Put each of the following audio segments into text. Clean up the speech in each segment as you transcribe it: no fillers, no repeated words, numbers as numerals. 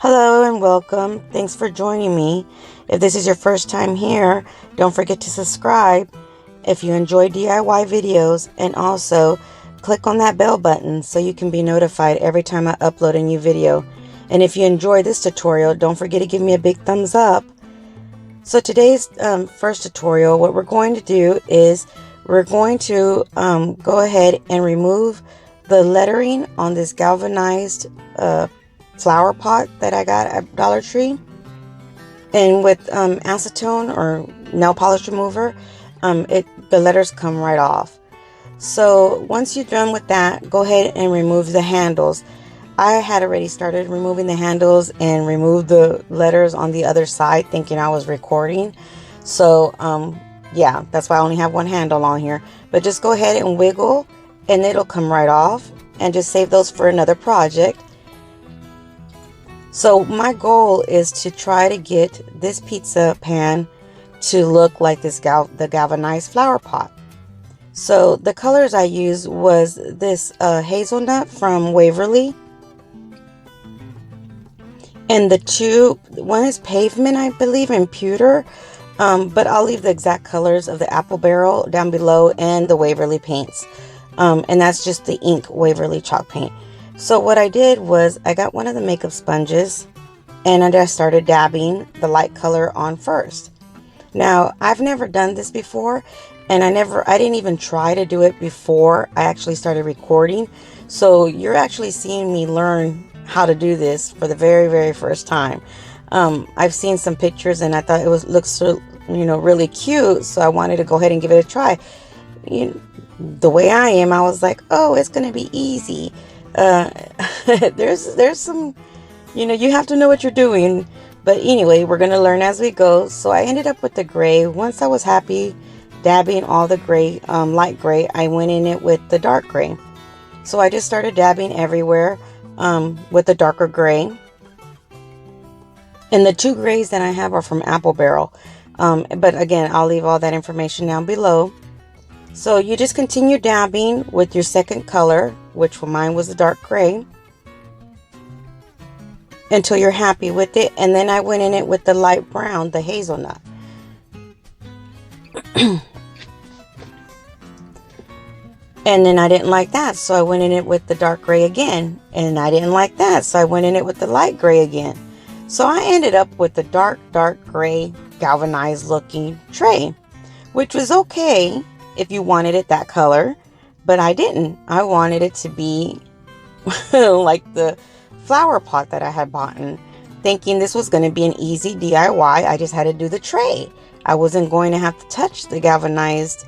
Hello and welcome. Thanks for joining me. If this is your first time here, don't forget to subscribe if you enjoy DIY videos, and also click on that bell button so you can be notified every time I upload a new video. And if you enjoy this tutorial, don't forget to give me a big thumbs up. So today's first tutorial, what we're going to do is we're going to go ahead and remove the lettering on this galvanized flower pot that I got at Dollar Tree. And with acetone or nail polish remover, the letters come right off. So once you're done with that, go ahead and remove the handles. I had already started removing the handles and removed the letters on the other side, thinking I was recording. So yeah, that's why I only have one handle on here. But just go ahead and wiggle and it'll come right off, and just save those for another project. So my goal is to try to get this pizza pan to look like the galvanized flower pot. So the colors I used was this hazelnut from Waverly, and one is pavement, I believe, and pewter, but I'll leave the exact colors of the apple barrel down below, and the Waverly paints, and that's just the ink Waverly chalk paint. So what I did was I got one of the makeup sponges and I just started dabbing the light color on first. Now, I've never done this before, and I didn't even try to do it before I actually started recording. So you're actually seeing me learn how to do this for the very, very first time. I've seen some pictures and I thought looked so, really cute. So I wanted to go ahead and give it a try. The way I am, I was like, oh, it's going to be easy. There's some, you have to know what you're doing. But anyway, we're going to learn as we go. So I ended up with the gray. Once I was happy dabbing all the gray, light gray, I went in it with the dark gray. So I just started dabbing everywhere with the darker gray. And the two grays that I have are from Apple Barrel. But again, I'll leave all that information down below. So you just continue dabbing with your second color, which for mine was the dark gray, until you're happy with it. And then I went in it with the light brown, the hazelnut. And then I didn't like that, so I went in it with the dark gray again. And I didn't like that, so I went in it with the light gray again. So I ended up with the dark gray galvanized looking tray, which was okay if you wanted it that color, but I didn't. I wanted it to be like the flower pot that I had bought, thinking this was going to be an easy DIY. I just had to do the tray. I wasn't going to have to touch the galvanized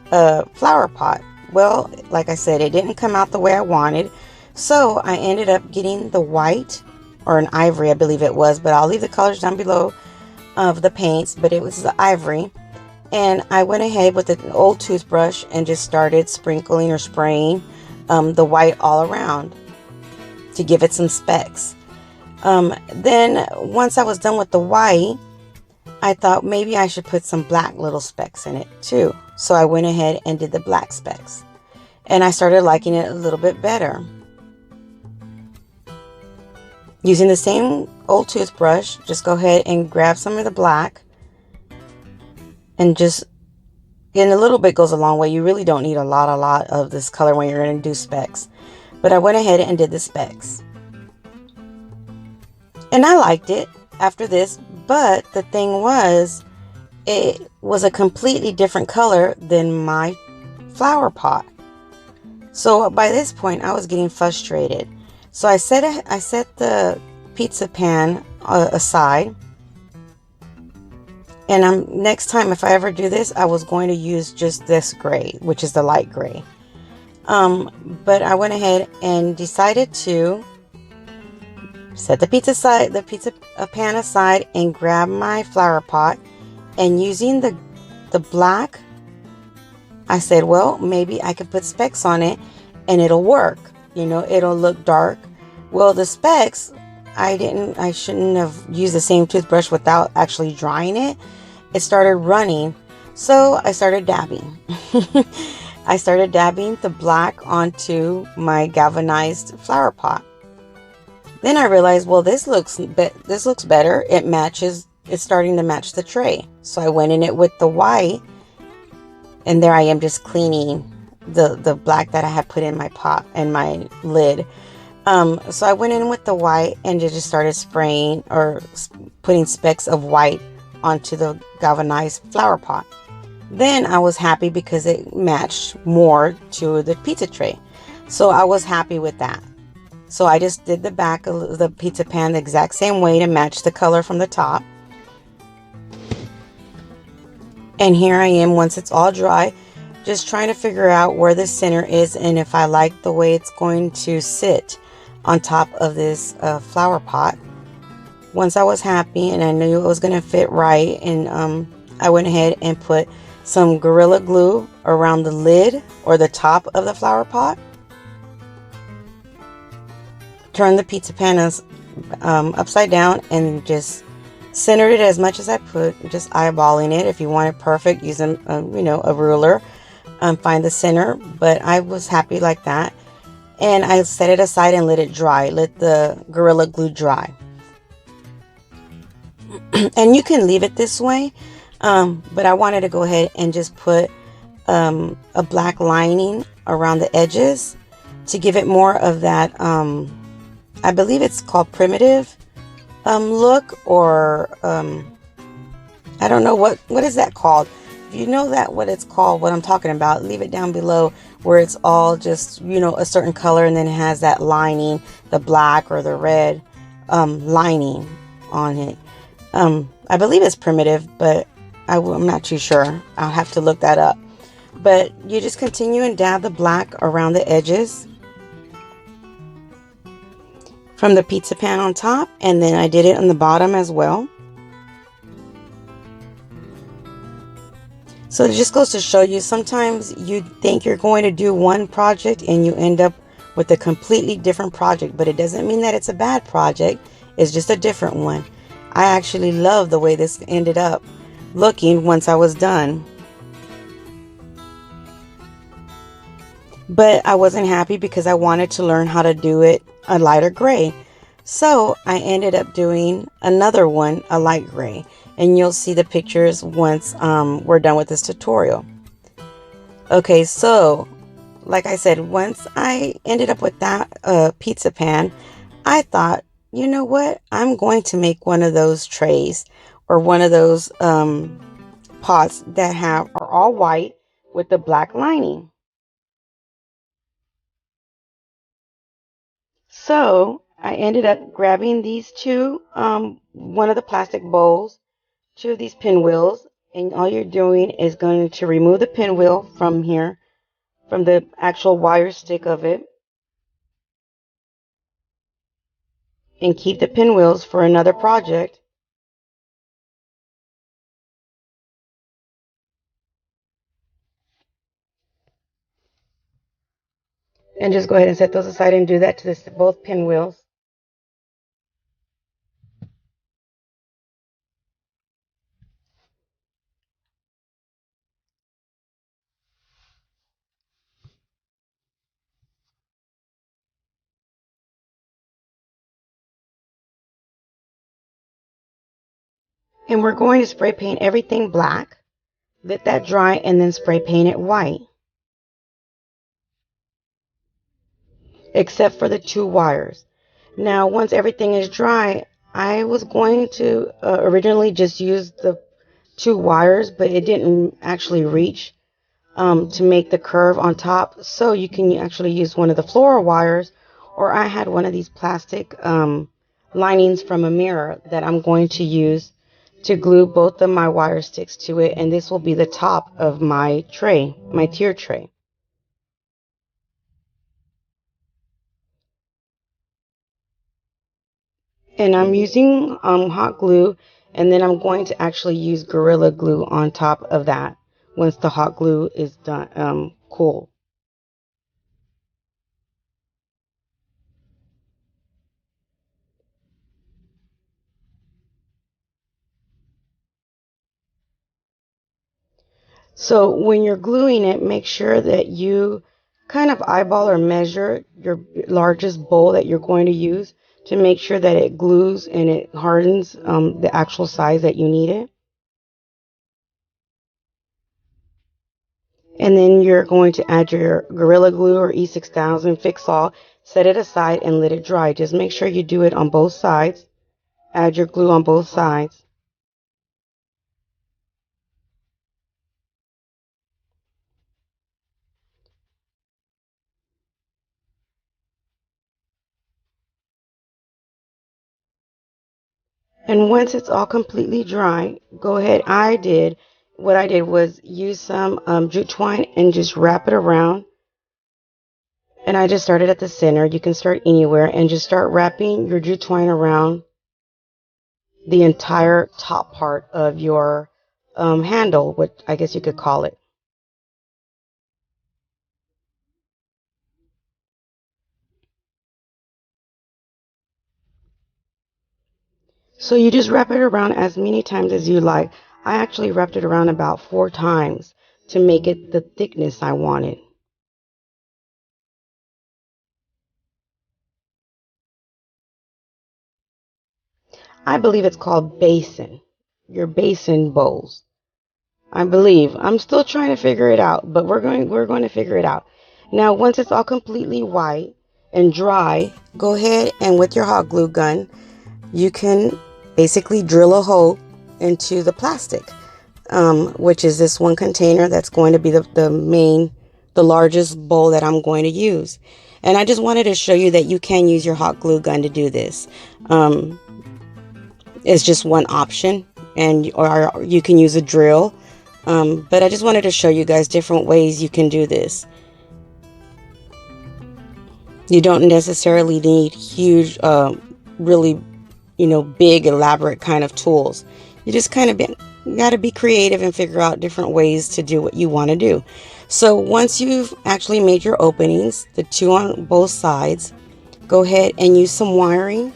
flower pot. Well, like I said, it didn't come out the way I wanted. So I ended up getting the white, or an ivory, I believe it was, but I'll leave the colors down below of the paints, but it was the ivory. And I went ahead with an old toothbrush and just started sprinkling or spraying the white all around to give it some specks. Then once I was done with the white, I thought maybe I should put some black little specks in it too. So I went ahead and did the black specks. And I started liking it a little bit better. Using the same old toothbrush, just go ahead and grab some of the black. And a little bit goes a long way. You really don't need a lot of this color when you're going to do specks. But I went ahead and did the specks. And I liked it after this. But the thing was, it was a completely different color than my flower pot. So by this point, I was getting frustrated. So I set the pizza pan aside. And next time, if I ever do this, I was going to use just this gray, which is the light gray. But I went ahead and decided to set the pizza pan aside and grab my flower pot. And using the black, I said, well, maybe I could put specks on it and it'll work. It'll look dark. Well, the specks, I shouldn't have used the same toothbrush without actually drying it. It started running. So I started dabbing. I started dabbing the black onto my galvanized flower pot. Then I realized, well, this looks better. It matches. It's starting to match the tray. So I went in it with the white, and there I am just cleaning the black that I had put in my pot and my lid. So I went in with the white and just started spraying or putting specks of white onto the galvanized flower pot. Then I was happy because it matched more to the pizza tray. So I was happy with that. So I just did the back of the pizza pan the exact same way to match the color from the top. And here I am once it's all dry, just trying to figure out where the center is and if I like the way it's going to sit on top of this flower pot. Once I was happy and I knew it was going to fit right, and I went ahead and put some Gorilla Glue around the lid or the top of the flower pot. Turn the pizza pan upside down and just centered it as much as I could, just eyeballing it. If you want it perfect, use a ruler, find the center, but I was happy like that. And I set it aside and let it dry, let the Gorilla Glue dry. And you can leave it this way, but I wanted to go ahead and just put a black lining around the edges to give it more of that, I believe it's called primitive look, or I don't know what is that called. If you know that what it's called, what I'm talking about, leave it down below, where it's all just a certain color and then it has that lining, the black or the red lining on it. I believe it's primitive, but I'm not too sure. I'll have to look that up. But you just continue and dab the black around the edges from the pizza pan on top, and then I did it on the bottom as well. So it just goes to show you, sometimes you think you're going to do one project and you end up with a completely different project, but it doesn't mean that it's a bad project. It's just a different one. I actually love the way this ended up looking once I was done. But I wasn't happy because I wanted to learn how to do it a lighter gray. So I ended up doing another one, a light gray. And you'll see the pictures once we're done with this tutorial. Okay, so like I said, once I ended up with that pizza pan, I thought, you know what? I'm going to make one of those trays or one of those pots that are all white with the black lining. So I ended up grabbing these two, one of the plastic bowls, two of these pinwheels, and all you're doing is going to remove the pinwheel from here, from the actual wire stick of it, and keep the pinwheels for another project. And just go ahead and set those aside and do that to both pinwheels. And we're going to spray paint everything black, let that dry, and then spray paint it white, except for the two wires. Now, once everything is dry, I was going to originally just use the two wires, but it didn't actually reach to make the curve on top. So you can actually use one of the floral wires, or I had one of these plastic linings from a mirror that I'm going to use to glue both of my wire sticks to it, and this will be the top of my tray, my tier tray. And I'm using hot glue, and then I'm going to actually use Gorilla Glue on top of that once the hot glue is done, cool. So when you're gluing it, make sure that you kind of eyeball or measure your largest bowl that you're going to use, to make sure that it glues and it hardens the actual size that you need it. And then you're going to add your Gorilla Glue or E6000 Fix All, set it aside and let it dry. Just make sure you do it on both sides. Add your glue on both sides. And once it's all completely dry, go ahead. What I did was use some jute twine and just wrap it around. And I just started at the center. You can start anywhere and just start wrapping your jute twine around the entire top part of your handle, what I guess you could call it. So you just wrap it around as many times as you like. I actually wrapped it around about 4 times to make it the thickness I wanted. I believe it's called basin. Your basin bowls. I believe. I'm still trying to figure it out, but we're going to figure it out. Now, once it's all completely white and dry, go ahead and with your hot glue gun, you can basically drill a hole into the plastic, which is this one container that's going to be the largest bowl that I'm going to use. And I just wanted to show you that you can use your hot glue gun to do this. It's just one option, or you can use a drill. But I just wanted to show you guys different ways you can do this. You don't necessarily need huge, really, big, elaborate kind of tools. You just kind of got to be creative and figure out different ways to do what you want to do. So once you've actually made your openings, the two on both sides, go ahead and use some wiring.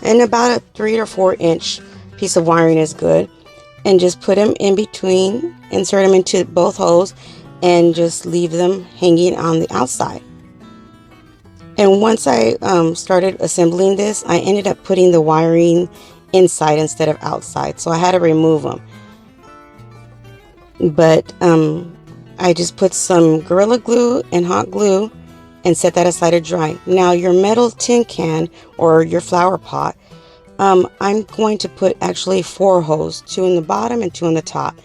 And about a 3 or 4 inch piece of wiring is good. And just put them in between, insert them into both holes, and just leave them hanging on the outside. And once I started assembling this, I ended up putting the wiring inside instead of outside, so I had to remove them. But I just put some Gorilla Glue and hot glue and set that aside to dry. Now your metal tin can or your flower pot, I'm going to put actually 4 holes, 2 in the bottom and 2 on the top.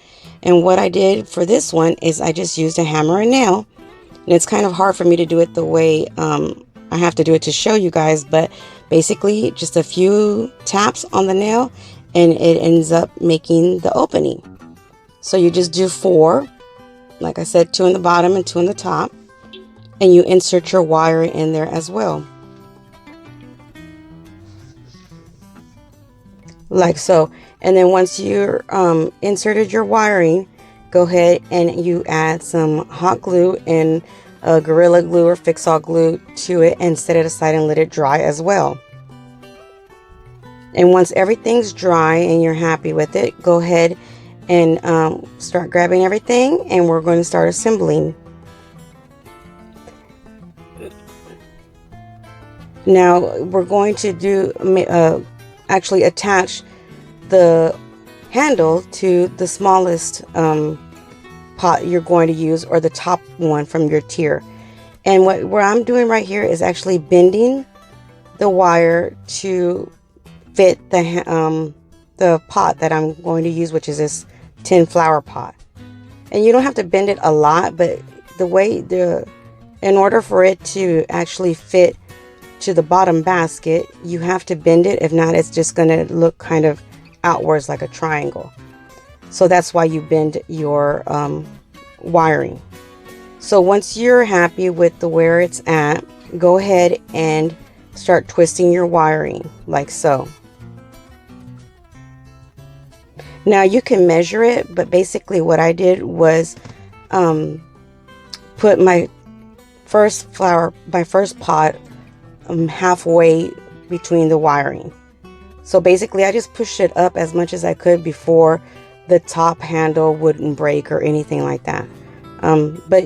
And what I did for this one is I just used a hammer and nail. And it's kind of hard for me to do it the way I have to do it to show you guys, but basically just a few taps on the nail and it ends up making the opening. So you just do 4, like I said, 2 in the bottom and 2 on the top, and you insert your wire in there as well, like so. And then once you're inserted your wiring, go ahead and you add some hot glue and Gorilla Glue or Fix All glue to it and set it aside and let it dry as well. And once everything's dry and you're happy with it, go ahead and start grabbing everything, and we're going to start assembling. Now we're going to do actually attach the handle to the smallest pot you're going to use, or the top one from your tier. And what I'm doing right here is actually bending the wire to fit the pot that I'm going to use, which is this tin flower pot. And you don't have to bend it a lot, but in order for it to actually fit to the bottom basket, you have to bend it. If not, it's just going to look kind of outwards like a triangle. So that's why you bend your wiring. So once you're happy with where it's at, go ahead and start twisting your wiring like so. Now you can measure it, but basically what I did was put my first pot halfway between the wiring. So basically I just pushed it up as much as I could before the top handle wouldn't break or anything like that. But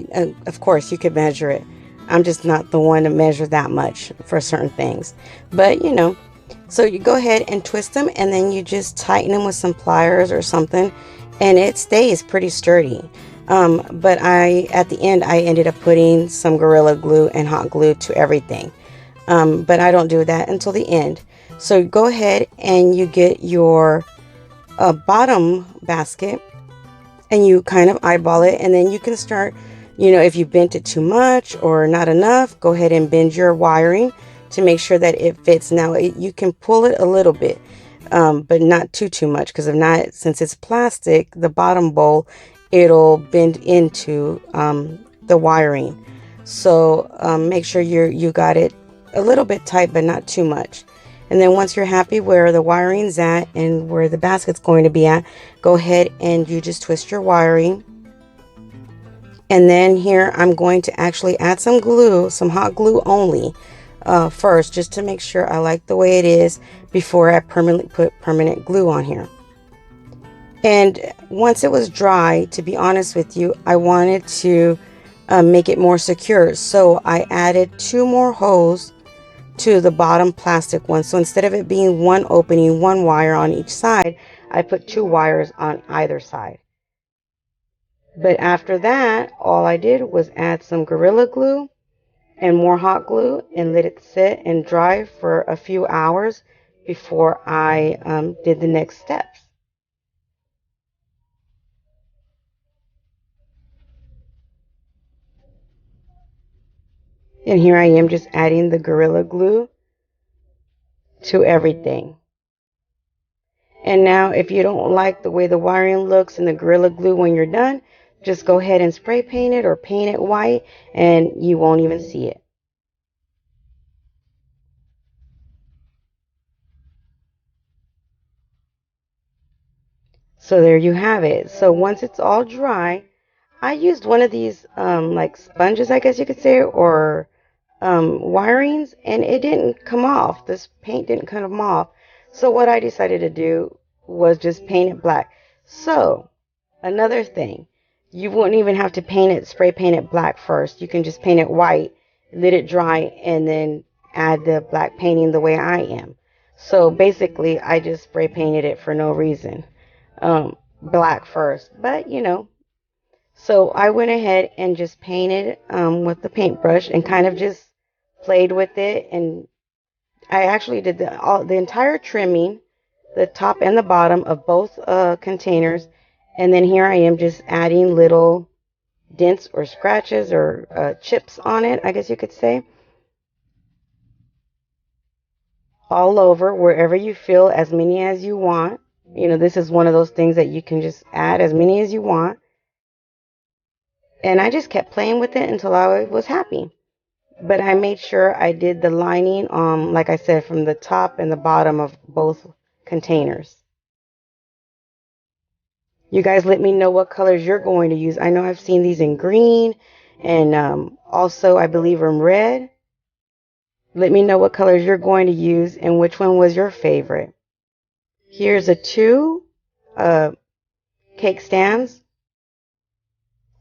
of course you could measure it. I'm just not the one to measure that much for certain things. But you know, so you go ahead and twist them, and then you just tighten them with some pliers or something, and it stays pretty sturdy. But at the end, I ended up putting some Gorilla Glue and hot glue to everything. But I don't do that until the end. So go ahead and you get your bottom basket, and you kind of eyeball it, and then you can start, if you bent it too much or not enough, go ahead and bend your wiring to make sure that it fits. Now you can pull it a little bit, but not too much, because if not, since it's plastic, the bottom bowl, it'll bend into the wiring. So make sure you got it a little bit tight, but not too much. And then once you're happy where the wiring's at and where the basket's going to be at, go ahead and you just twist your wiring. And then here I'm going to actually add some glue, some hot glue only, first, just to make sure I like the way it is before I permanently put permanent glue on here. And once it was dry, to be honest with you, I wanted to make it more secure. So I added 2 more holes to the bottom plastic one. So instead of it being one opening, one wire on each side, I put 2 wires on either side. But after that, all I did was add some Gorilla Glue and more hot glue and let it sit and dry for a few hours before I did the next steps. And here I am just adding the Gorilla Glue to everything. And now if you don't like the way the wiring looks and the Gorilla Glue when you're done, just go ahead and spray paint it or paint it white, and you won't even see it. So there you have it. So once it's all dry, I used one of these like sponges, I guess you could say, or wirings, and it didn't come off. This paint didn't come off. So what I decided to do was just paint it black. So another thing, you wouldn't even have to spray paint it black first. You can just paint it white, let it dry, and then add the black painting the way I am. So basically, I just spray painted it for no reason. Black first, but so I went ahead and just painted with the paintbrush and kind of just played with it, and I actually did the entire trimming, the top and the bottom of both containers, and then here I am just adding little dents or scratches or chips on it, I guess you could say, all over wherever you feel, as many as you want. This is one of those things that you can just add as many as you want. And I just kept playing with it until I was happy. But I made sure I did the lining, like I said, from the top and the bottom of both containers. You guys let me know what colors you're going to use. I know I've seen these in green and also I believe in red. Let me know what colors you're going to use and which one was your favorite. Here's a 2 cake stands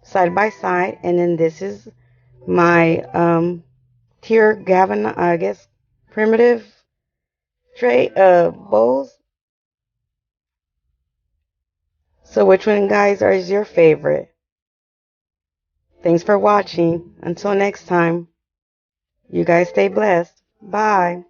side by side, and then this is my tier I guess primitive tray bowls. So which one, guys, is your favorite? Thanks for watching. Until next time, you guys stay blessed. Bye.